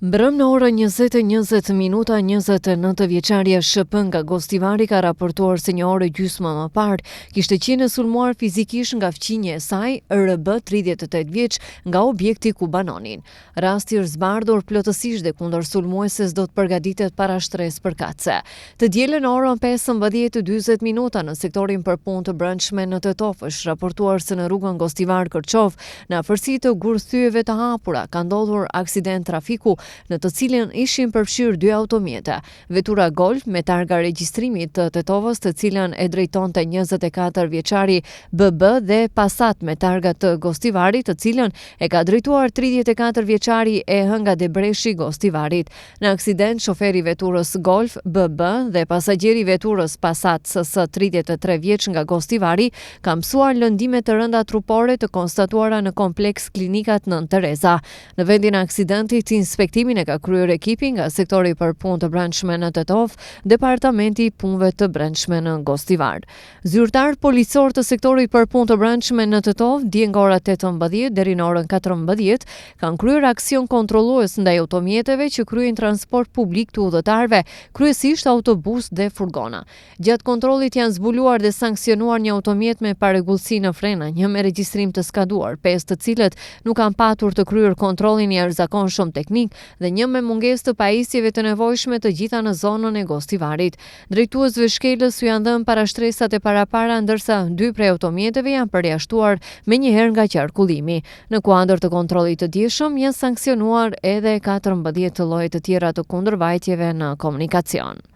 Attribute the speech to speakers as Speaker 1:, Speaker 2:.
Speaker 1: Mbrëm në orën 20:20 minuta 29 vjeçaria SHP nga Gostivari ka raportuar se një orë gjysmë më parë kishte qenë sulmuar fizikisht nga fqinje e saj, RB 38 vjeç, nga objekti ku banonin. Rasti është zbardhur plotësisht dhe kundër sulmueses do të përgatitet para shtresë përkatëse. Të dielën orën 15:40 minuta në sektorin për punë të brendshme në Tetov është raportuar se në rrugën Gostivar-Kërçov, në afërsi të gurthyeve të hapura, ka ndodhur aksident trafiku në të cilën ishin përfshirë 2 automjete, vetura Golf me targa regjistrimit të Tetovës, të cilën e drejtonte 24 vjeçari BB, dhe Passat me targa të Gostivarit, të cilën e ka drejtuar 34 vjeçari EH nga Debreshi Gostivarit. Në aksident, shoferi veturës Golf BB dhe pasagjeri veturës Passat SS 33 vjeç nga Gostivari ka mësuar lëndime të rënda trupore të konstatuara në kompleks klinikat Nën Tereza. Në vendin e aksidentit, inspektimin e ka kryer ekipi nga sektori për punë të brendshme në Tetov, departamenti i punëve të brendshme në Gostivar. Zyrtar policor të sektorit për punë të brendshme në Tetov, dje nga ora 18 deri në orën 14, kanë kryer aksion kontrollues ndaj automjeteve që kryejnë transport publik të udhëtarëve, kryesisht autobus dhe furgona. Gjatë kontrollit janë zbuluar dhe sanksionuar një automjet me parregullsi në frena, një me regjistrim të skaduar, 5 të cilët nuk kanë patur të kryer kontrollin e jashtëzakonshëm teknik dhe një me mungesë të pajisjeve të nevojshme, të gjitha në zonën e Gostivarit. Drejtuesve shkelës u janë dhënë parashtresat e parapara, ndërsa 2 prej automjeteve janë përjashtuar menjëherë nga qarkullimi. Në kuadër të kontrollit të dieshëm janë sanksionuar edhe 14 lloje të tjera të kundërvajtjeve në komunikacion.